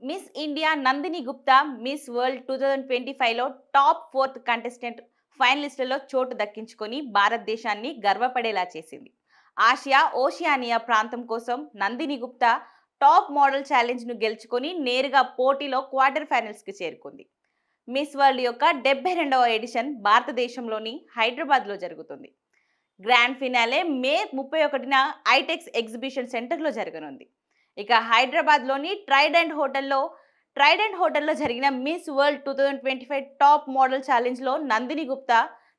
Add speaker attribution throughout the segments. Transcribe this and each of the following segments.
Speaker 1: Miss India Nandini Gupta Miss World 2025లో top 4th contestant ఫైనలిస్టులలో చోటు దక్కించుకొని భారతదేశాన్ని గర్వపడేలా చేసింది. ఆసియా, ఓషియానియా ప్రాంతం కోసం నందిని గుప్తా టాప్ మోడల్ ఛాలెంజ్ను గెలుచుకొని నేరుగా పోటీలో క్వార్టర్ ఫైనల్స్కి చేరుకుంది. మిస్ వరల్డ్ యొక్క 72వ ఎడిషన్ భారతదేశంలోని హైదరాబాద్లో జరుగుతుంది. గ్రాండ్ ఫినాలే మే 31న ఐటెక్స్ ఎగ్జిబిషన్ సెంటర్లో జరగనుంది. ఇక హైదరాబాద్లోని ట్రైడెంట్ హోటల్లో జరిగిన మిస్ వరల్డ్ 2025 టాప్ మోడల్ ఛాలెంజ్లో నందిని గుప్తా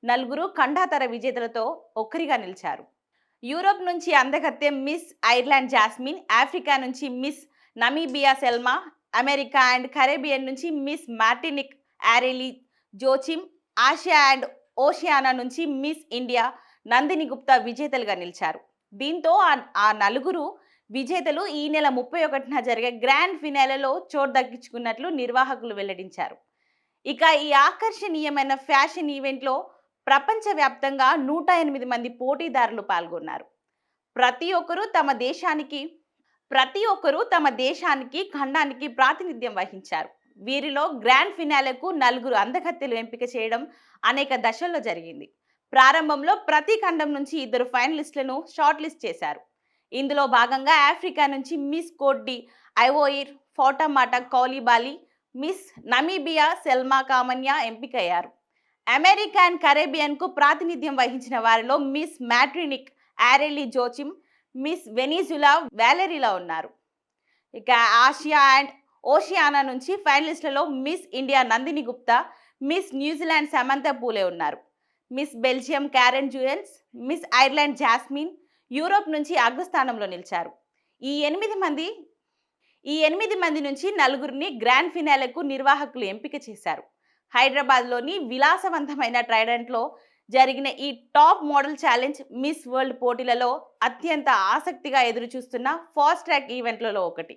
Speaker 1: నలుగురు ఖండాతర విజేతలతో ఒక్కరిగా నిలిచారు. యూరోప్ నుంచి అందగత్తె మిస్ ఐర్లాండ్ జాస్మిన్, ఆఫ్రికా నుంచి Miss Namibia Selma, America and Caribbean నుంచి Miss Martinique Aurelie Joachim, Asia and Oceania నుంచి మిస్ ఇండియా నందిని గుప్తా విజేతలుగా నిలిచారు. దీంతో ఆ నలుగురు విజేతలు ఈ నెల 31న జరిగే గ్రాండ్ ఫినాలేలో చోటు దక్కించుకున్నట్లు నిర్వాహకులు వెల్లడించారు. ఇక ఈ ఆకర్షణీయమైన ఫ్యాషన్ ఈవెంట్లో ప్రపంచవ్యాప్తంగా 108 మంది పోటీదారులు పాల్గొన్నారు. ప్రతి ఒక్కరూ తమ దేశానికి ఖండానికి ప్రాతినిధ్యం వహించారు. వీరిలో గ్రాండ్ ఫినాలేకు నలుగురు అందగత్తెలు ఎంపిక చేయడం అనేక దశల్లో జరిగింది. ప్రారంభంలో ప్రతి ఖండం నుంచి ఇద్దరు ఫైనలిస్టులను షార్ట్ లిస్ట్ చేశారు. ఇందులో భాగంగా ఆఫ్రికా నుంచి miss coat D ఐవోయిర్ ఫౌటామాటా కౌలిబాలి, miss Namibia సెల్మా కామన్యా ఎంపికయ్యారు. అమెరికా అండ్ కరేబియన్కు ప్రాతినిధ్యం వహించిన వారిలో మిస్ మ్యాట్రినిక్ ఆరెలీ జోచిమ్, మిస్ వెనిజులా వ్యాలెరీలా ఉన్నారు. ఇక ఆసియా అండ్ ఓషియానా నుంచి ఫైనలిస్టులలో miss India Nandini Gupta, miss New Zealand Samantha పూలే ఉన్నారు. Miss Belgium Karen జూయన్స్, miss Ireland jasmine Europe నుంచి అగ్రస్థానంలో నిలిచారు. ఈ ఎనిమిది మంది నుంచి నలుగురిని గ్రాండ్ ఫినాలేకు నిర్వాహకులు ఎంపిక చేశారు. హైదరాబాద్లోని విలాసవంతమైన ట్రైడెంట్లో జరిగిన ఈ top model challenge miss world పోటీలలో అత్యంత ఆసక్తిగా ఎదురుచూస్తున్న ఫాస్ట్ ట్రాక్ ఈవెంట్లలో ఒకటి.